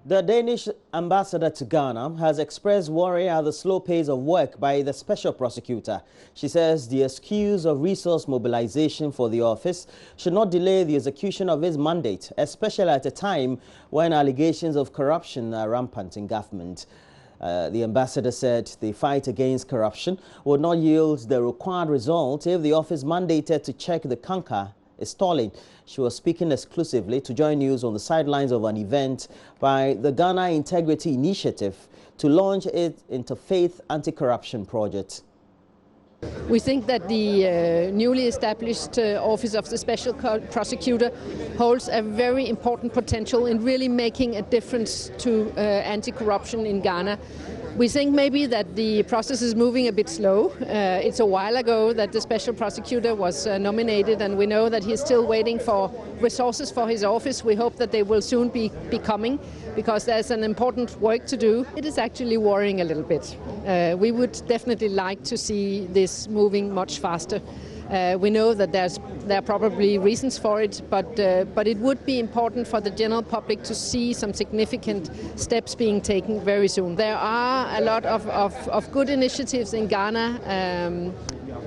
The Danish Ambassador to Ghana has expressed worry at the slow pace of work by the special prosecutor. She says the excuse of resource mobilization for the office should not delay the execution of his mandate, especially at a time when allegations of corruption are rampant in government. The ambassador said the fight against corruption would not yield the required result if the office mandated to check the canker is stalling. She was speaking exclusively to JoyNews on the sidelines of an event by the Ghana Integrity Initiative to launch its interfaith anti-corruption project. We think that the newly established Office of the Special Prosecutor holds a very important potential in really making a difference to anti-corruption in Ghana. We think maybe that the process is moving a bit slow. It's a while ago that the Special Prosecutor was nominated, and we know that he's still waiting for resources for his office. We hope that they will soon be coming, because there's an important work to do. It is actually worrying a little bit. We would definitely like to see this moving much faster. We know that there are probably reasons for it, but it would be important for the general public to see some significant steps being taken very soon. There are a lot of good initiatives in Ghana.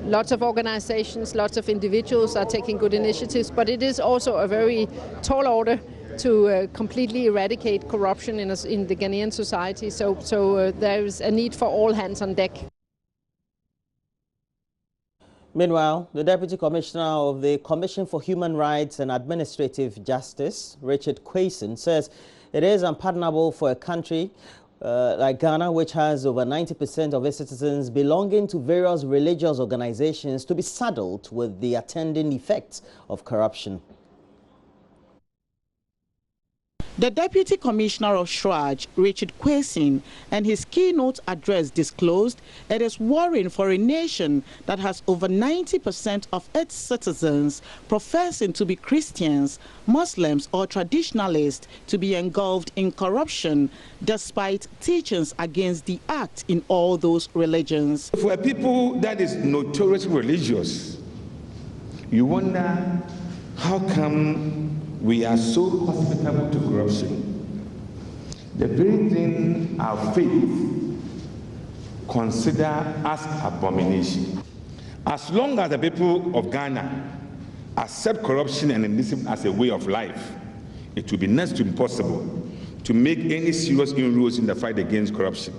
Lots of organizations, lots of individuals are taking good initiatives, but it is also a very tall order to completely eradicate corruption in the Ghanaian society. So there is a need for all hands on deck. Meanwhile, the Deputy Commissioner of the Commission for Human Rights and Administrative Justice, Richard Quayson, says it is unpardonable for a country like Ghana, which has over 90% of its citizens belonging to various religious organizations, to be saddled with the attending effects of corruption. The Deputy Commissioner of SHRAJ, Richard Quayson, and his keynote address disclosed it is worrying for a nation that has over 90% of its citizens professing to be Christians, Muslims or traditionalists to be engulfed in corruption, despite teachings against the act in all those religions. For a people that is notoriously religious, you wonder how come we are so hospitable to corruption. The very thing our faith consider as abomination. As long as the people of Ghana accept corruption and indiscipline as a way of life, it will be next to impossible to make any serious inroads in the fight against corruption.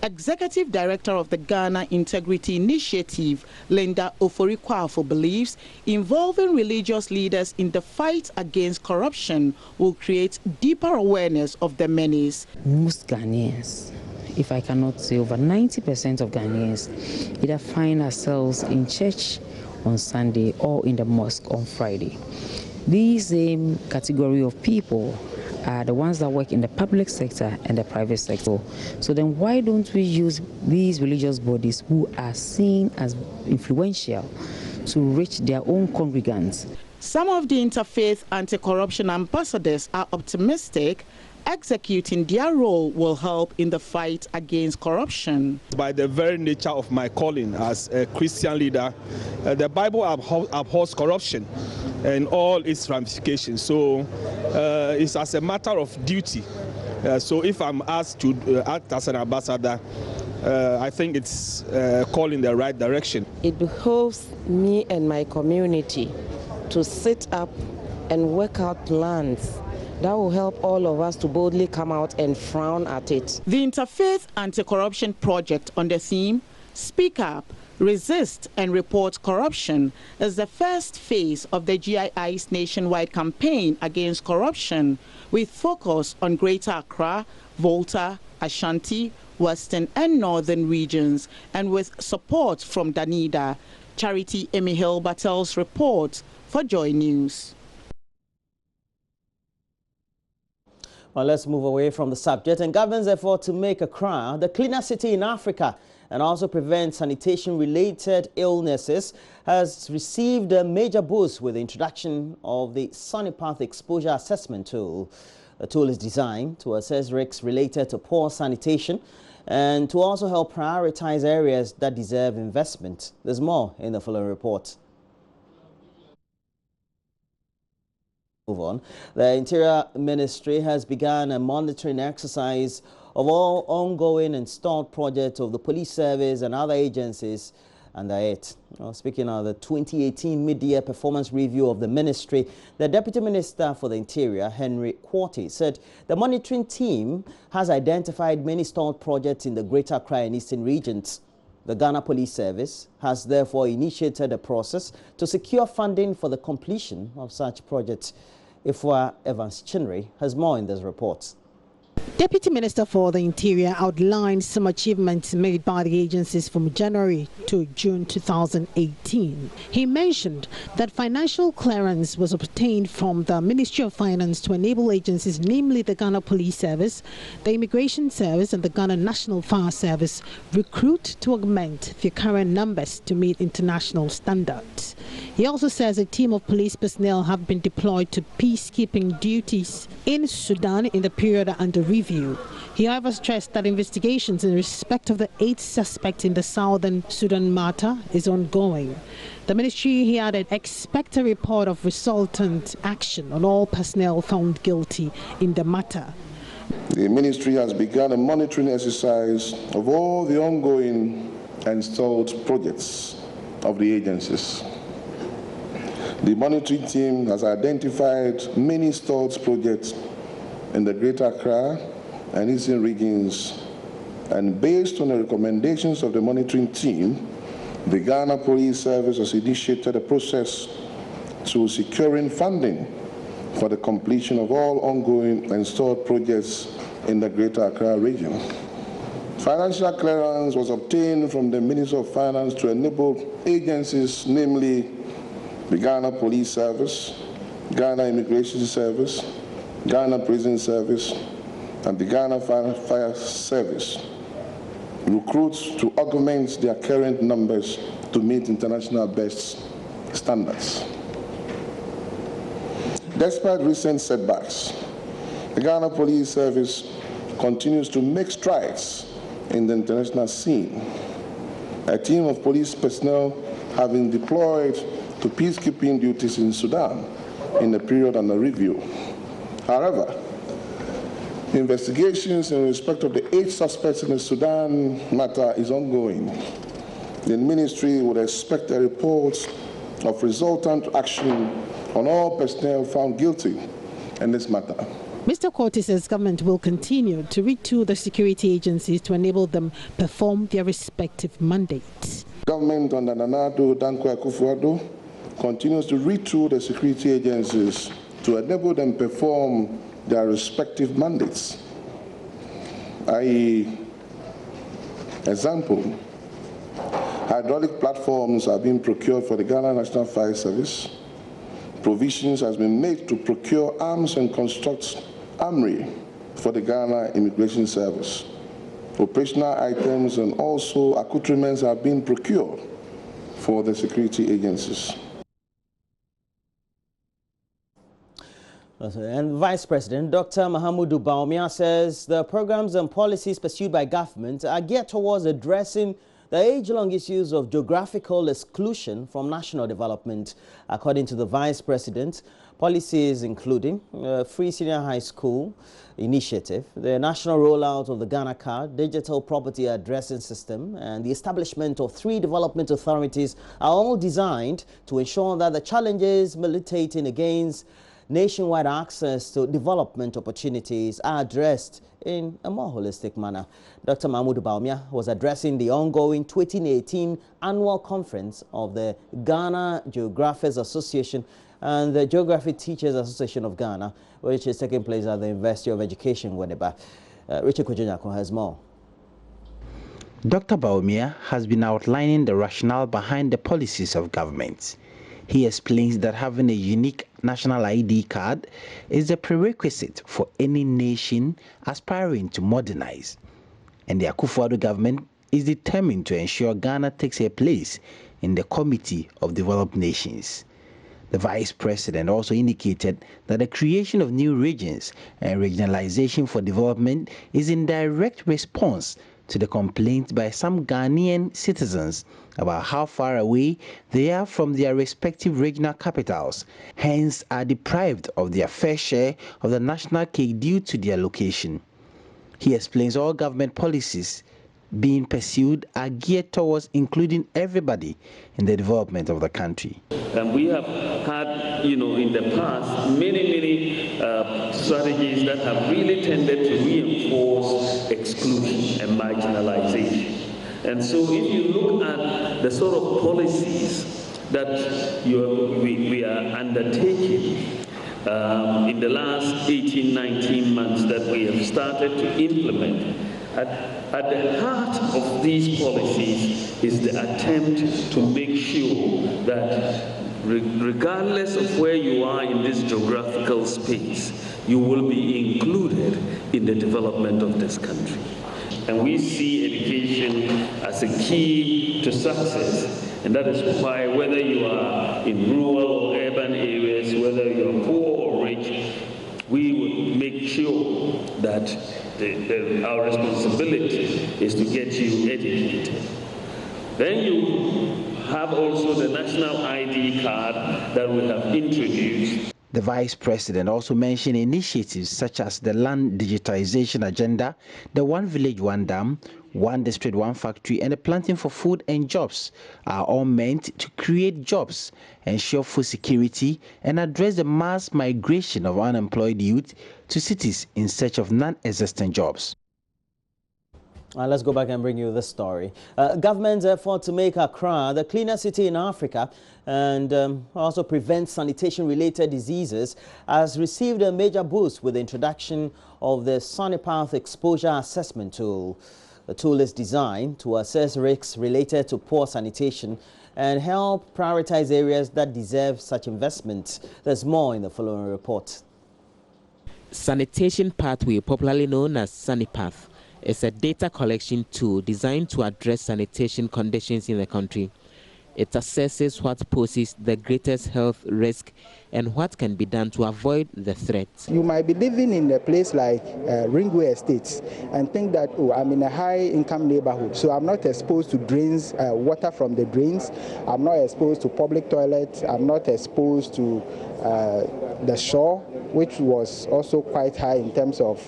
Executive Director of the Ghana Integrity Initiative, Linda Ofori-Kwafo, believes involving religious leaders in the fight against corruption will create deeper awareness of the menace. Most Ghanaians, if I cannot say over 90% of Ghanaians, either find ourselves in church on Sunday or in the mosque on Friday. These same category of people are the ones that work in the public sector and the private sector. So then why don't we use these religious bodies who are seen as influential to reach their own congregants? Some of the interfaith anti-corruption ambassadors are optimistic executing their role will help in the fight against corruption. By the very nature of my calling as a Christian leader, the Bible abhors corruption and all its ramifications. So it's as a matter of duty. So if I'm asked to act as an ambassador, I think it's a call in the right direction. It behoves me and my community to sit up and work out plans that will help all of us to boldly come out and frown at it. The Interfaith Anti-Corruption Project on the theme, Speak Up, Resist and Report Corruption, is the first phase of the GII's nationwide campaign against corruption, with focus on Greater Accra, Volta, Ashanti, Western and Northern regions, and with support from Danida. Charity Emihil Batel's report for JoyNews. Well, let's move away from the subject. And government's effort to make Accra the cleaner city in Africa and also prevent sanitation-related illnesses has received a major boost with the introduction of the Sanipath Exposure Assessment Tool. The tool is designed to assess risks related to poor sanitation and to also help prioritize areas that deserve investment. There's more in the following report. Move on. The Interior Ministry has begun a monitoring exercise of all ongoing and stalled projects of the police service and other agencies under it. Speaking of the 2018 mid-year performance review of the ministry, the Deputy Minister for the Interior, Henry Quartey, said the monitoring team has identified many stalled projects in the Greater Accra and Eastern regions. The Ghana Police Service has therefore initiated a process to secure funding for the completion of such projects. Ifwa Evans Chinri has more in this report. Deputy Minister for the Interior outlined some achievements made by the agencies from January to June 2018. He mentioned that financial clearance was obtained from the Ministry of Finance to enable agencies, namely the Ghana Police Service, the Immigration Service and the Ghana National Fire Service, recruit to augment their current numbers to meet international standards. He also says a team of police personnel have been deployed to peacekeeping duties in Sudan in the period under review. He however stressed that investigations in respect of the 8 suspects in the southern Sudan matter is ongoing. The ministry, he added, expect a report of resultant action on all personnel found guilty in the matter. The ministry has begun a monitoring exercise of all the ongoing and stalled projects of the agencies. The monitoring team has identified many stalled projects in the Greater Accra and Eastern regions, and based on the recommendations of the monitoring team, the Ghana Police Service has initiated a process to securing funding for the completion of all ongoing and stalled projects in the Greater Accra region. Financial clearance was obtained from the Ministry of Finance to enable agencies, namely the Ghana Police Service, Ghana Immigration Service, Ghana Prison Service, and the Ghana Fire Service, recruits to augment their current numbers to meet international best standards. Despite recent setbacks, the Ghana Police Service continues to make strides in the international scene. A team of police personnel have been deployed to peacekeeping duties in Sudan in the period under review. However, investigations in respect of the 8 suspects in the Sudan matter is ongoing. The ministry would expect a report of resultant action on all personnel found guilty in this matter. Mr. Quartey says government will continue to retool the security agencies to enable them perform their respective mandates. Government under Nana Addo Dankwa Akufo-Addo continues to retool the security agencies to enable them perform their respective mandates. i.e., example, hydraulic platforms are being procured for the Ghana National Fire Service. Provisions has been made to procure arms and construct armory for the Ghana Immigration Service. Operational items and also accoutrements are being procured for the security agencies. And Vice President Dr. Mahamudu Bawumia says the programs and policies pursued by government are geared towards addressing the age-long issues of geographical exclusion from national development. According to the Vice President, policies including free senior high school initiative, the national rollout of the Ghana Card, digital property addressing system, and the establishment of 3 development authorities are all designed to ensure that the challenges militating against nationwide access to development opportunities are addressed in a more holistic manner. Dr. Mahamudu Bawumia was addressing the ongoing 2018 annual conference of the Ghana Geographers Association and the Geography Teachers Association of Ghana, which is taking place at the University of Education, Winneba. Richard Kujanyako has more. Dr. Bawumia has been outlining the rationale behind the policies of government. He explains that having a unique national ID card is a prerequisite for any nation aspiring to modernize. And the Akufo-Addo government is determined to ensure Ghana takes a place in the Committee of Developed Nations. The Vice President also indicated that the creation of new regions and regionalization for development is in direct response to the complaints by some Ghanaian citizens about how far away they are from their respective regional capitals, hence are deprived of their fair share of the national cake due to their location. He explains all government policies being pursued are geared towards including everybody in the development of the country. And we have had, in the past, many strategies that have really tended to reinforce exclusion and marginalization. And so if you look at the sort of policies that we are undertaking in the last 18, 19 months that we have started to implement, at the heart of these policies is the attempt to make sure that regardless of where you are in this geographical space, you will be included in the development of this country. And we see education as a key to success. And that is why whether you are in rural or urban areas, whether you're poor or rich, we will make sure that our responsibility is to get you educated. Then you have also the national ID card that we have introduced. The Vice President also mentioned initiatives such as the land digitization agenda, the One Village, One Dam, One District, One Factory, and the Planting for Food and Jobs are all meant to create jobs, ensure food security, and address the mass migration of unemployed youth to cities in search of non-existent jobs. Let's go back and bring you this story. Government's effort to make Accra the cleanest city in Africa and also prevent sanitation-related diseases has received a major boost with the introduction of the Sanipath Exposure Assessment Tool. The tool is designed to assess risks related to poor sanitation and help prioritize areas that deserve such investment. There's more in the following report. Sanitation Pathway, popularly known as Sanipath, is a data collection tool designed to address sanitation conditions in the country. It assesses what poses the greatest health risk and what can be done to avoid the threat. You might be living in a place like Ringway Estates and think that, oh, I'm in a high-income neighborhood, so I'm not exposed to drains, water from the drains. I'm not exposed to public toilets. I'm not exposed to the shore, which was also quite high in terms of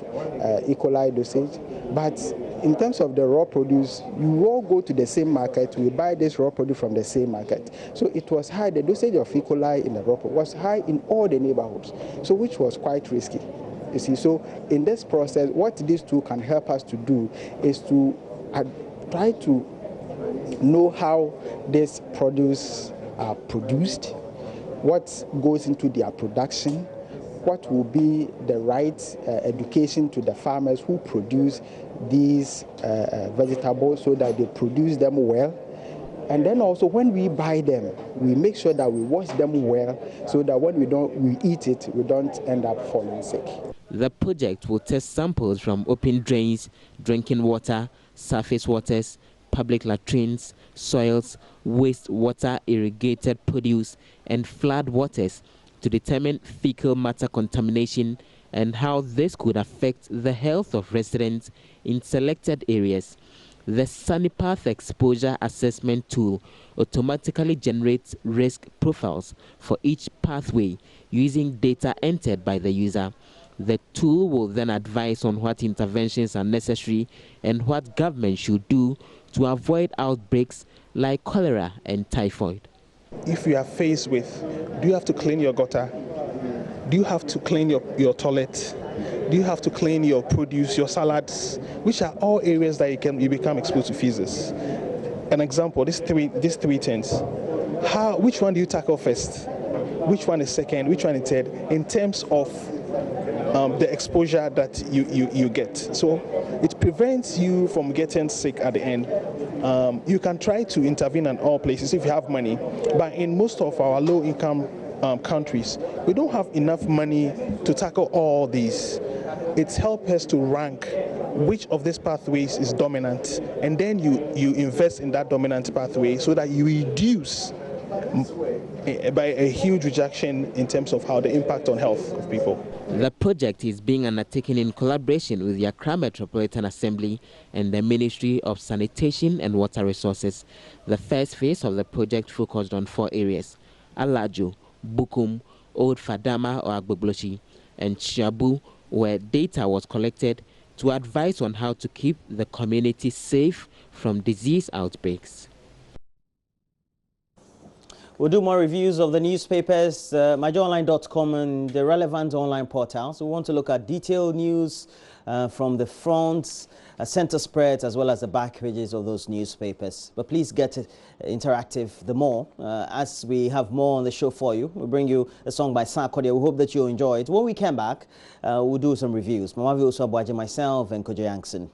E. coli dosage. But in terms of the raw produce, you all go to the same market, we buy this raw produce from the same market. So it was high, the dosage of E. coli in the raw produce was high in all the neighborhoods, so which was quite risky. You see, so in this process, what this tool can help us to do is to try to know how this produce are produced, what goes into their production, what will be the right education to the farmers who produce these vegetables so that they produce them well. And then also when we buy them, we make sure that we wash them well so that when we eat it, we don't end up falling sick. The project will test samples from open drains, drinking water, surface waters, public latrines, soils, wastewater, irrigated produce, and flood waters to determine fecal matter contamination and how this could affect the health of residents in selected areas. The Sanipath Exposure Assessment Tool automatically generates risk profiles for each pathway using data entered by the user. The tool will then advise on what interventions are necessary and what government should do to avoid outbreaks like cholera and typhoid. If you are faced with, do you have to clean your gutter? Do you have to clean your toilet? Do you have to clean your produce, your salads? Which are all areas that you become exposed to physics. An example, these three things. Which one do you tackle first? Which one is second? Which one is third? In terms of the exposure that you get. So it prevents you from getting sick at the end. You can try to intervene in all places if you have money, but in most of our low-income countries, we don't have enough money to tackle all these. It's helped us to rank which of these pathways is dominant, and then you invest in that dominant pathway so that you reduce by a huge reduction in terms of how the impact on health of people. The project is being undertaken in collaboration with the Accra Metropolitan Assembly and the Ministry of Sanitation and Water Resources. The first phase of the project focused on 4 areas: Alajo, Bukum, Old Fadama or Agbogloshi, and Chiabu, where data was collected to advise on how to keep the community safe from disease outbreaks. We'll do more reviews of the newspapers, myjoyonline.com and the relevant online portals. We want to look at detailed news from the front, center spreads, as well as the back pages of those newspapers. But please get interactive the more. As we have more on the show for you, we'll bring you a song by Sarkodia. We hope that you'll enjoy it. When we come back, we'll do some reviews. Mamavi Oswabwaji, myself, and Kojo Yankson.